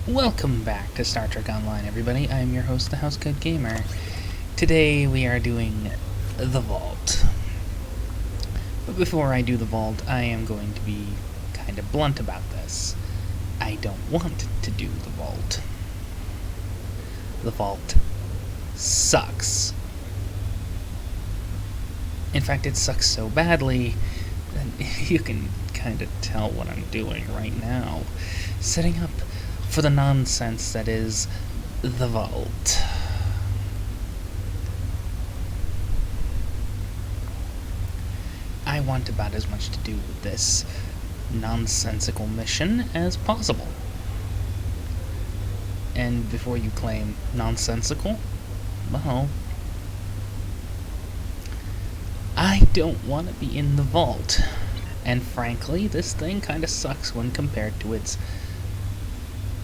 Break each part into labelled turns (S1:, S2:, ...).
S1: Welcome back to Star Trek Online, everybody. I'm your host, the Housecoat Gamer. Today we are doing the Vault. But before I do the Vault, I am going to be kind of blunt about this. I don't want to do the Vault. The Vault sucks. In fact, it sucks so badly that you can kind of tell what I'm doing right now. Setting up for the nonsense that is the Vault. I want about as much to do with this nonsensical mission as possible. And before you claim nonsensical, well, I don't want to be in the Vault. And frankly, this thing kind of sucks when compared to its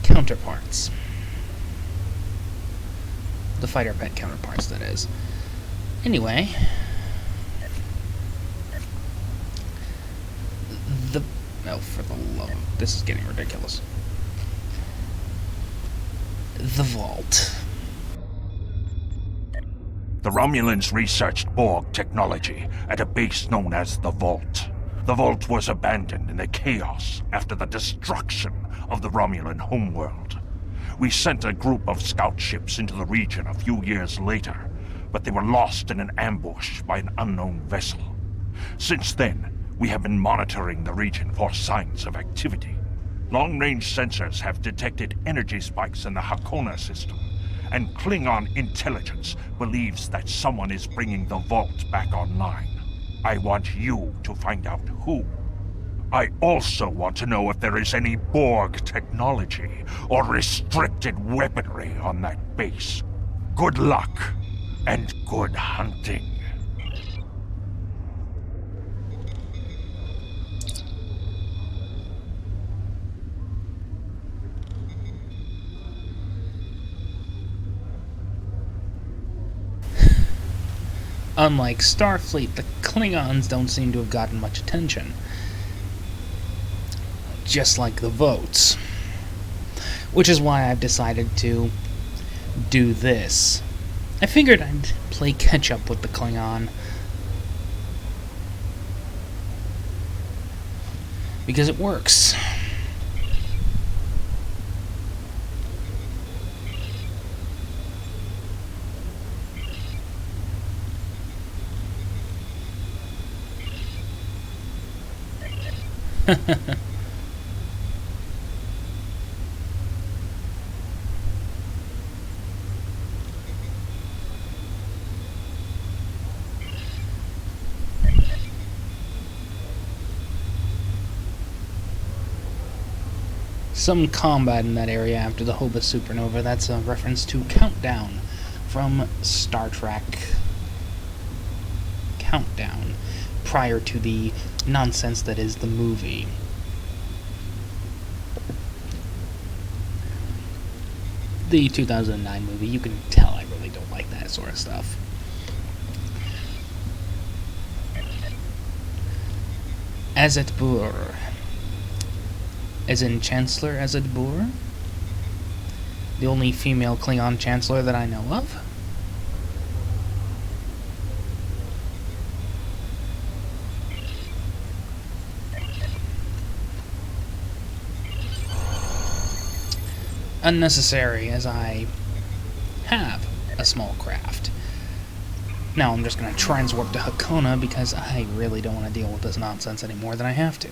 S1: counterparts. The fighter pet counterparts, that is. Anyway, for the love of... This is getting ridiculous. The Vault.
S2: The Romulans researched Borg technology at a base known as the Vault. The Vault was abandoned in the chaos after the destruction of the Romulan homeworld. We sent a group of scout ships into the region a few years later, but they were lost in an ambush by an unknown vessel. Since then, we have been monitoring the region for signs of activity. Long-range sensors have detected energy spikes in the Hakona system, and Klingon intelligence believes that someone is bringing the Vault back online. I want you to find out who. I also want to know if there is any Borg technology or restricted weaponry on that base. Good luck, and good hunting.
S1: Unlike Starfleet, the Klingons don't seem to have gotten much attention. Just like the votes. Which is why I've decided to do this. I figured I'd play catch-up with the Klingon. Because it works. Some combat in that area after the Hoba supernova. That's a reference to Countdown from Star Trek Countdown, prior to the nonsense that is the movie. The 2009 movie, you can tell I really don't like that sort of stuff. Azet Bur. As in Chancellor Azet Bur? The only female Klingon Chancellor that I know of. Unnecessary, as I have a small craft. Now I'm just going to transwarp to Hakona because I really don't want to deal with this nonsense any more than I have to.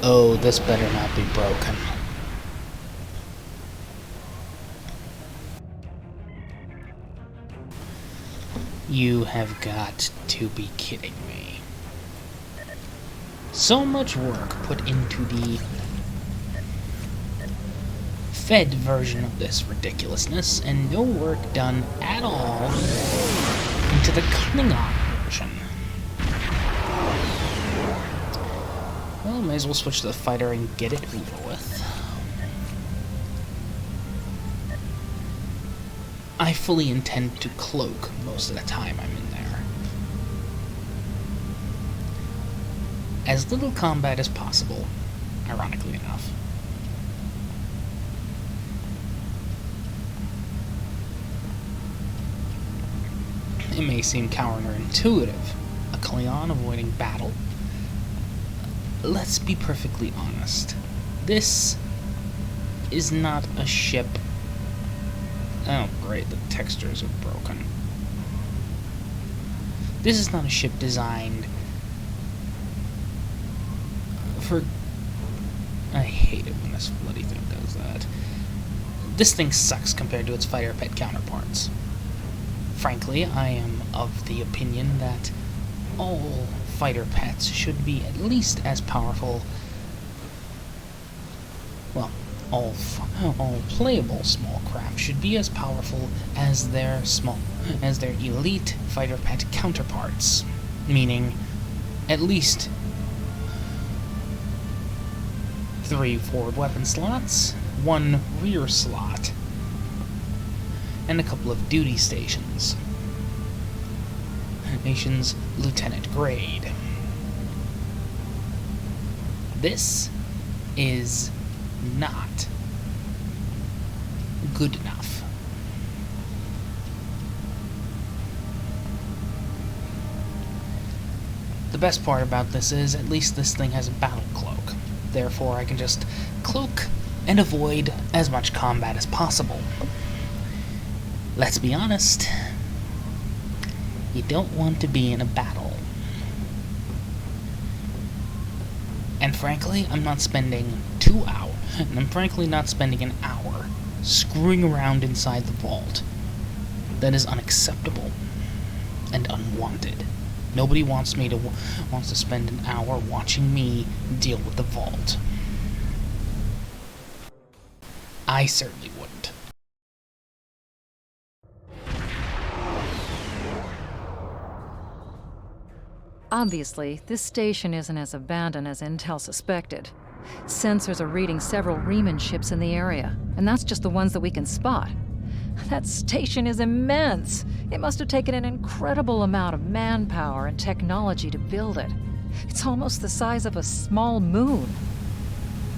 S1: Oh, this better not be broken. You have got to be kidding me. So much work put into the Fed version of this ridiculousness, and no work done at all into the Klingon version. Well, may as well switch to the fighter and get it over with. I fully intend to cloak most of the time I'm in there. As little combat as possible, ironically enough. It may seem counterintuitive, a Klingon avoiding battle. Let's be perfectly honest. This is not a ship. Oh great, the textures are broken. This is not a ship designed for... I hate it when this bloody thing does that. This thing sucks compared to its fighter pet counterparts. Frankly, I am of the opinion that all fighter pets should be at least as powerful. Well, all playable small craft should be as powerful as their elite fighter pet counterparts, meaning at least 3 forward weapon slots, 1 rear slot, and a couple of duty stations. Nation's lieutenant grade. This is not good enough. The best part about this is, at least this thing has a battle cloak. Therefore, I can just cloak and avoid as much combat as possible. Let's be honest, you don't want to be in a battle. And frankly, I'm not spending 2 hours, and I'm frankly not spending an hour screwing around inside the vault. That is unacceptable and unwanted. Nobody wants to spend an hour watching me deal with the vault. I certainly wouldn't.
S3: Obviously, this station isn't as abandoned as Intel suspected. Sensors are reading several Riemann ships in the area, and that's just the ones that we can spot. That station is immense. It must have taken an incredible amount of manpower and technology to build it. It's almost the size of a small moon.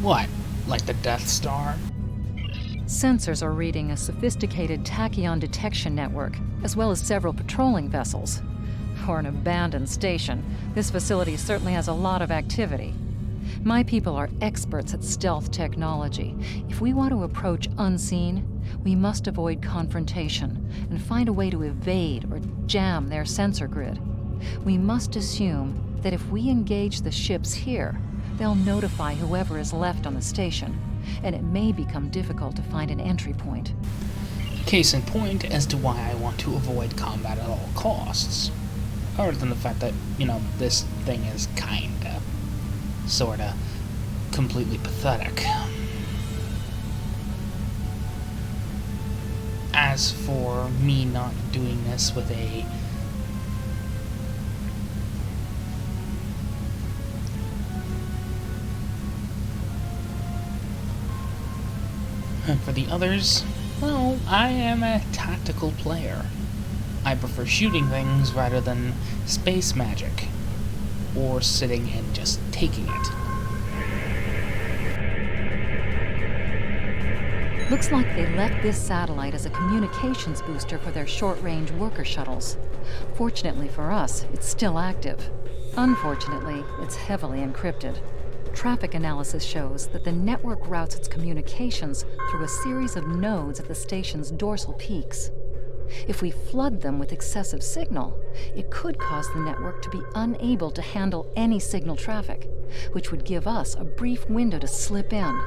S1: What? Like the Death Star?
S3: Sensors are reading a sophisticated tachyon detection network, as well as several patrolling vessels. For an abandoned station, this facility certainly has a lot of activity. My people are experts at stealth technology. If we want to approach unseen, we must avoid confrontation and find a way to evade or jam their sensor grid. We must assume that if we engage the ships here, they'll notify whoever is left on the station, and it may become difficult to find an entry point.
S1: Case in point as to why I want to avoid combat at all costs. Other than the fact that, this thing is kinda, sorta, completely pathetic. As for me not doing this with a for the others, well, I am a tactical player. I prefer shooting things rather than space magic, or sitting and just taking it.
S3: Looks like they left this satellite as a communications booster for their short-range worker shuttles. Fortunately for us, it's still active. Unfortunately, it's heavily encrypted. Traffic analysis shows that the network routes its communications through a series of nodes at the station's dorsal peaks. If we flood them with excessive signal, it could cause the network to be unable to handle any signal traffic, which would give us a brief window to slip in.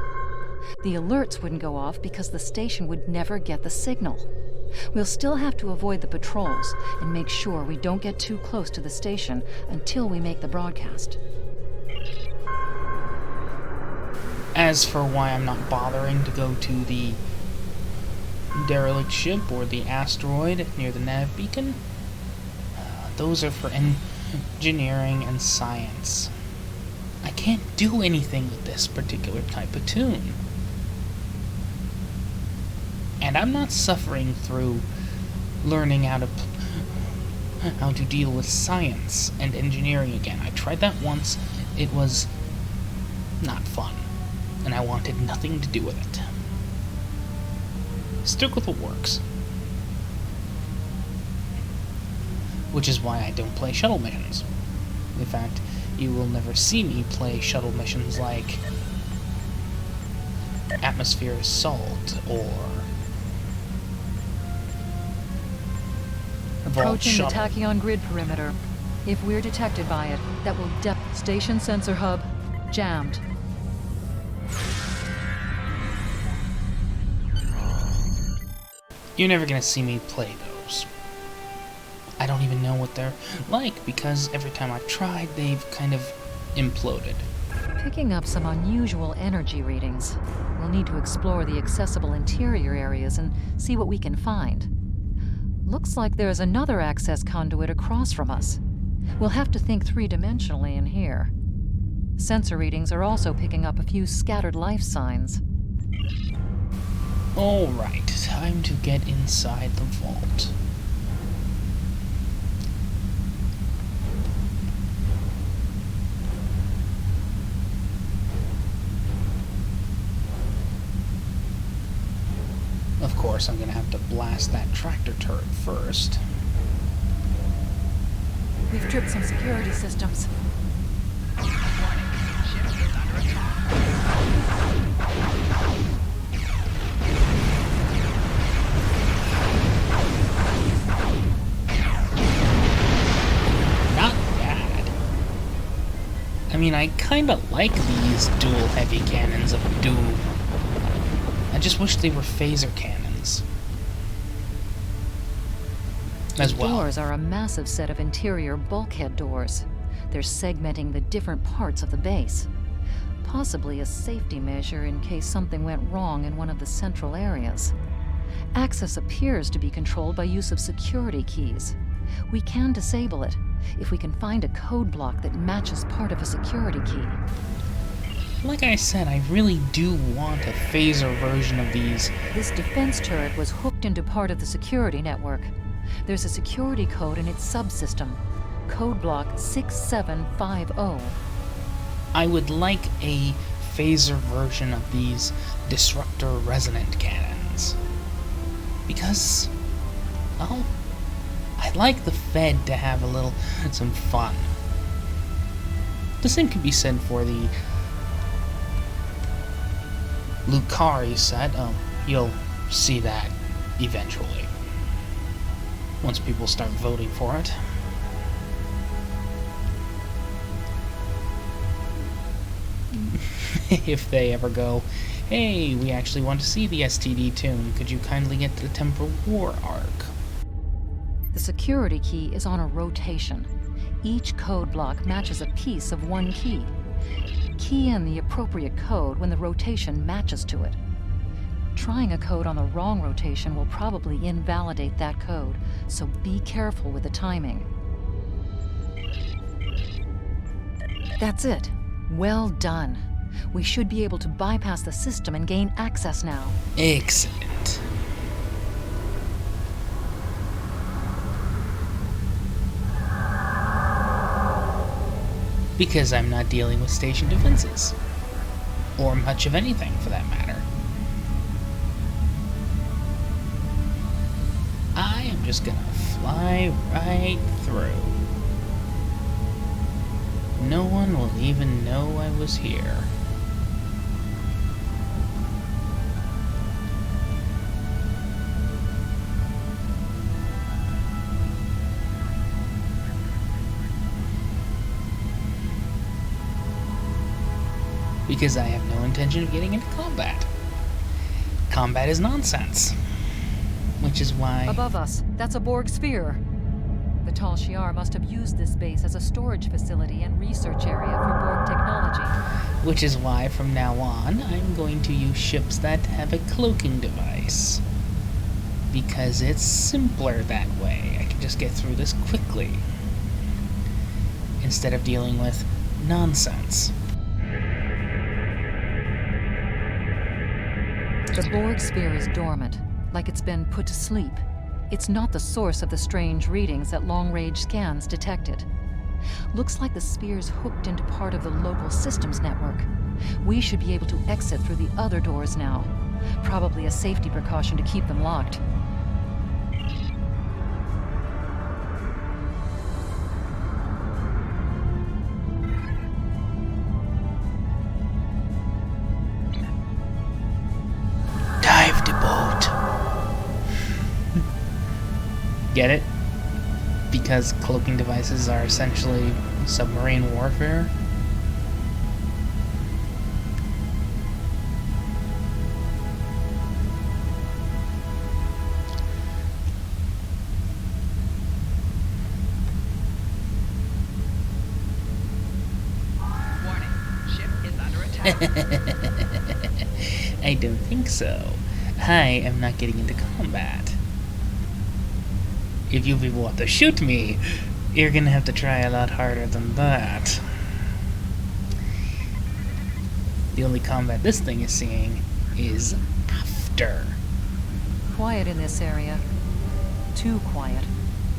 S3: The alerts wouldn't go off because the station would never get the signal. We'll still have to avoid the patrols and make sure we don't get too close to the station until we make the broadcast.
S1: As for why I'm not bothering to go to the derelict ship or the asteroid near the nav beacon, those are for engineering and science. I can't do anything with this particular type of tune. And I'm not suffering through learning how to deal with science and engineering again. I tried that once. It was not fun, and I wanted nothing to do with it. Stick with what works. Which is why I don't play shuttle missions. In fact, you will never see me play shuttle missions like Atmosphere Assault or Vault
S3: Approaching the
S1: Shuttle.
S3: tachyon grid perimeter. If we're detected by it, that will Station sensor hub jammed.
S1: You're never gonna see me play those. I don't even know what they're like, because every time I've tried, they've kind of imploded.
S3: Picking up some unusual energy readings. We'll need to explore the accessible interior areas and see what we can find. Looks like there's another access conduit across from us. We'll have to think three-dimensionally in here. Sensor readings are also picking up a few scattered life signs.
S1: Alright, time to get inside the vault. Of course, I'm gonna have to blast that tractor turret first.
S3: We've tripped some security systems.
S1: Not bad. I mean, I kinda like these dual heavy cannons of doom. I just wish they were phaser cannons as well.
S3: Doors are a massive set of interior bulkhead doors. They're segmenting the different parts of the base. Possibly a safety measure in case something went wrong in one of the central areas. Access appears to be controlled by use of security keys. We can disable it if we can find a code block that matches part of a security key.
S1: Like I said, I really do want a phaser version of these.
S3: This defense turret was hooked into part of the security network. There's a security code in its subsystem. Code block 6750.
S1: I would like a phaser version of these disruptor resonant cannons. Because, well, I'd like the Fed to have some fun. The same could be said for the Lucari set. You'll see that eventually. Once people start voting for it. If they ever go, hey, we actually want to see the STD tune, could you kindly get to the Temporal War arc?
S3: The security key is on a rotation. Each code block matches a piece of one key. Key in the appropriate code when the rotation matches to it. Trying a code on the wrong rotation will probably invalidate that code, so be careful with the timing. That's it. Well done. We should be able to bypass the system and gain access now.
S1: Excellent. Because I'm not dealing with station defenses. Or much of anything, for that matter. I am just gonna fly right through. No one will even know I was here. Because I have no intention of getting into combat. Combat is nonsense. Which is why...
S3: Above us, that's a Borg sphere. The Tal Shiar must have used this base as a storage facility and research area for Borg technology.
S1: Which is why, from now on, I'm going to use ships that have a cloaking device. Because it's simpler that way. I can just get through this quickly. Instead of dealing with nonsense.
S3: The Borg sphere is dormant, like it's been put to sleep. It's not the source of the strange readings that long-range scans detected. Looks like the spear's hooked into part of the local systems network. We should be able to exit through the other doors now. Probably a safety precaution to keep them locked.
S1: Dive to boat. Get it? Because cloaking devices are essentially submarine warfare.
S4: Warning, ship is under attack.
S1: I don't think so. I am not getting into combat. If you people want to shoot me, you're gonna have to try a lot harder than that. The only combat this thing is seeing is after
S3: Quiet in this area. Too quiet.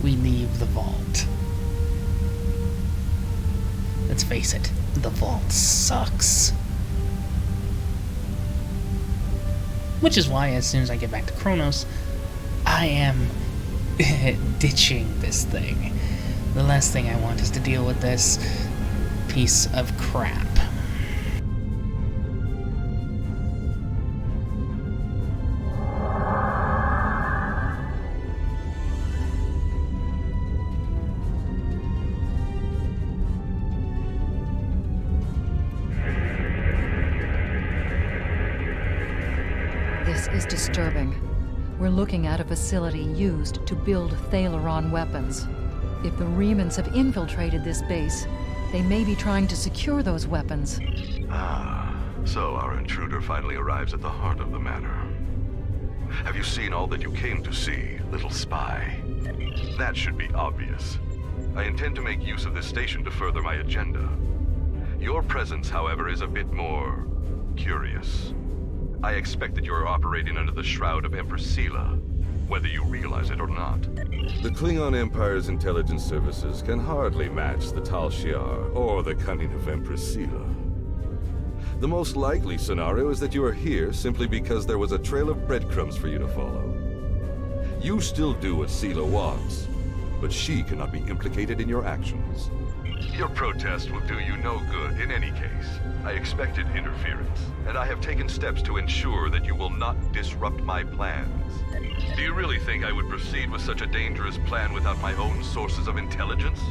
S1: we leave the vault. Let's face it, the vault sucks. Which is why, as soon as I get back to Kronos, I am ditching this thing. The last thing I want is to deal with this piece of crap.
S3: This is disturbing. We're looking at a facility used to build Thalaron weapons. If the Remans have infiltrated this base, they may be trying to secure those weapons.
S5: Ah, so our intruder finally arrives at the heart of the matter. Have you seen all that you came to see, little spy? That should be obvious. I intend to make use of this station to further my agenda. Your presence, however, is a bit more curious. I expect that you are operating under the shroud of Empress Sela, whether you realize it or not.
S6: The Klingon Empire's intelligence services can hardly match the Tal Shiar or the cunning of Empress Sela. The most likely scenario is that you are here simply because there was a trail of breadcrumbs for you to follow. You still do what Sela wants, but she cannot be implicated in your actions.
S5: Your protest will do you no good in any case. I expected interference, and I have taken steps to ensure that you will not disrupt my plans. Do you really think I would proceed with such a dangerous plan without my own sources of intelligence?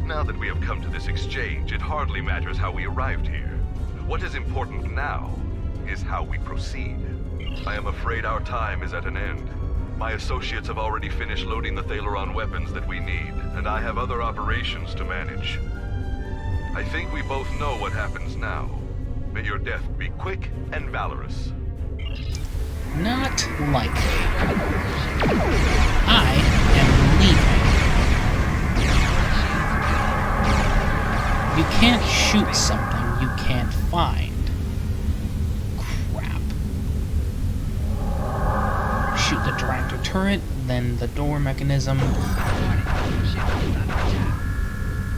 S5: Now that we have come to this exchange, it hardly matters how we arrived here. What is important now is how we proceed. I am afraid our time is at an end. My associates have already finished loading the Thalaron weapons that we need, and I have other operations to manage. I think we both know what happens now. May your death be quick and valorous.
S1: Not likely. I am leaving. You can't shoot something you can't find. Crap. Shoot the tractor turret, then the door mechanism.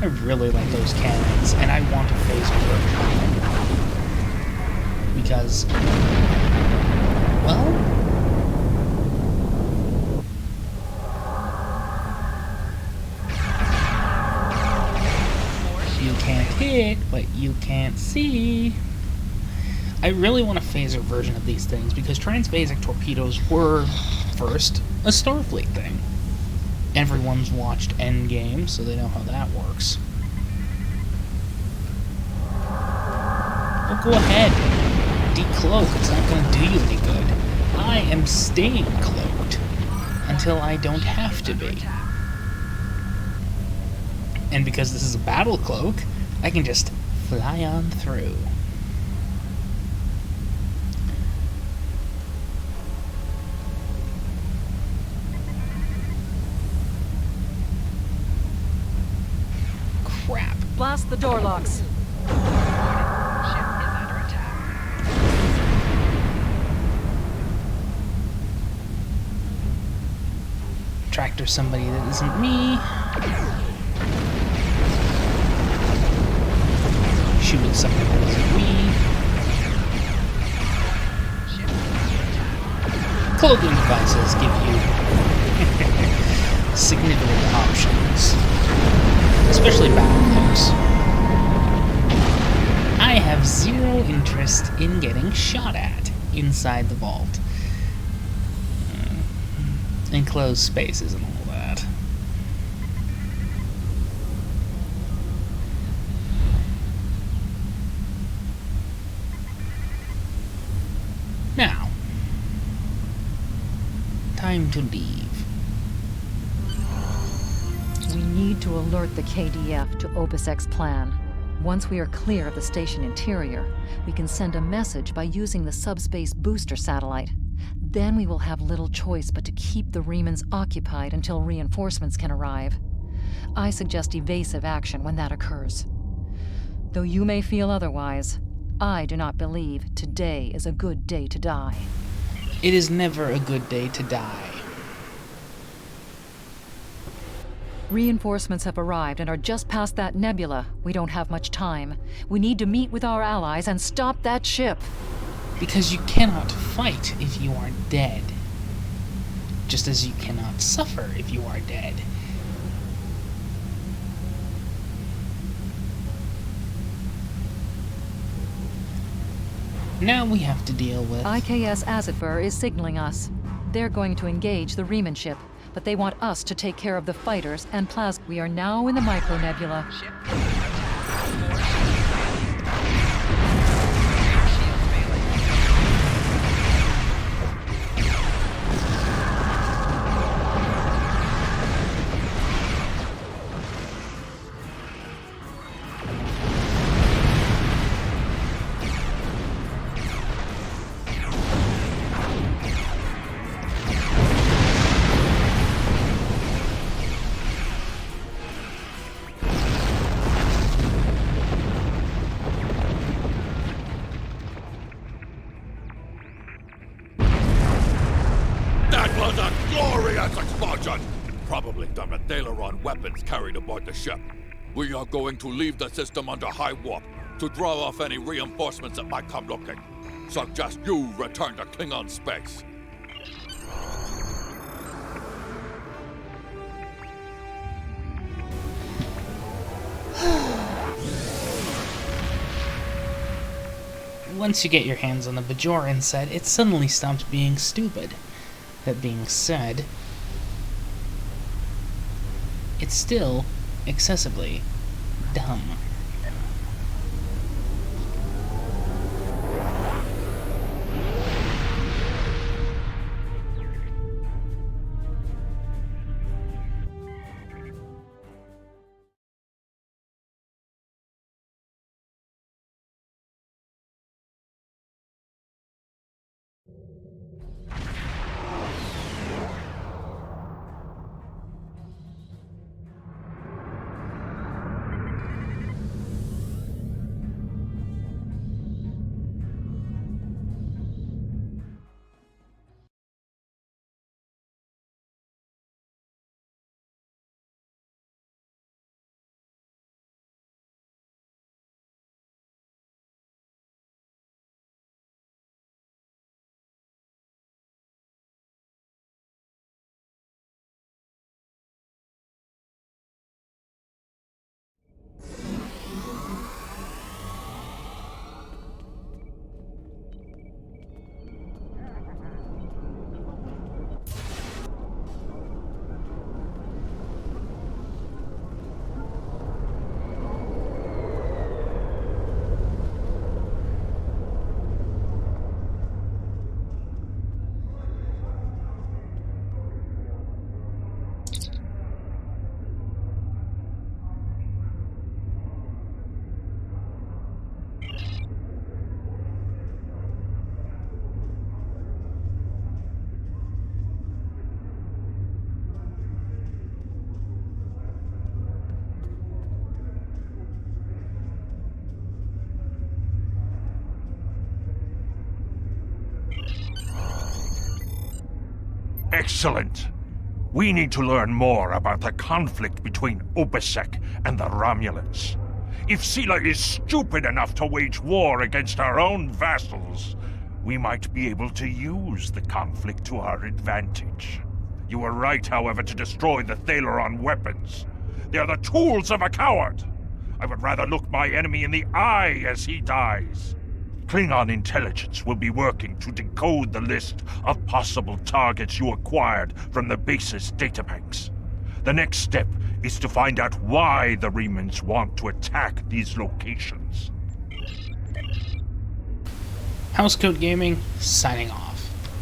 S1: I really like those cannons, and I want a phaser version. Because, well, you can't hit, but you can't see. I really want a phaser version of these things because transphasic torpedoes were, first, a Starfleet thing. Everyone's watched Endgame, so they know how that works. But go ahead. Decloak. It's not going to do you any good. I am staying cloaked until I don't have to be. And because this is a battle cloak, I can just fly on through. Crap.
S3: Blast the door locks.
S4: Ship is under attack.
S1: tractor somebody that isn't me. Shooting something that isn't me. Cloaking devices give you significant options, especially battle cloaks. I have zero interest in getting shot at inside the vault. Enclosed spaces and all that. Now, time to leave.
S3: We need to alert the KDF to OPUS-X plan. Once we are clear of the station interior, we can send a message by using the subspace booster satellite. Then we will have little choice but to keep the Remans occupied until reinforcements can arrive. I suggest evasive action when that occurs. Though you may feel otherwise, I do not believe today is a good day to die.
S1: It is never a good day to die.
S3: Reinforcements have arrived and are just past that nebula. We don't have much time. We need to meet with our allies and stop that ship.
S1: Because you cannot fight if you are dead. Just as you cannot suffer if you are dead. Now we have to deal with...
S3: IKS Azatbur is signaling us. They're going to engage the Reman ship, but they want us to take care of the fighters and plasma. We are now in the micronebula.
S4: Ship is under attack. More shields
S7: That was a glorious explosion! Probably the Medaleron weapons carried aboard the ship. We are going to leave the system under high warp to draw off any reinforcements that might come looking. Suggest you return to Klingon space.
S1: Once you get your hands on the Bajoran set, it suddenly stops being stupid. That being said, it's still excessively dumb.
S2: Excellent. We need to learn more about the conflict between OPSEC and the Romulans. If Sela is stupid enough to wage war against our own vassals, we might be able to use the conflict to our advantage. You were right, however, to destroy the Thaleron weapons. They are the tools of a coward. I would rather look my enemy in the eye as he dies. Klingon intelligence will be working to decode the list of possible targets you acquired from the base's databanks. The next step is to find out why the Remans want to attack these locations.
S1: Housecoat Gaming, signing off.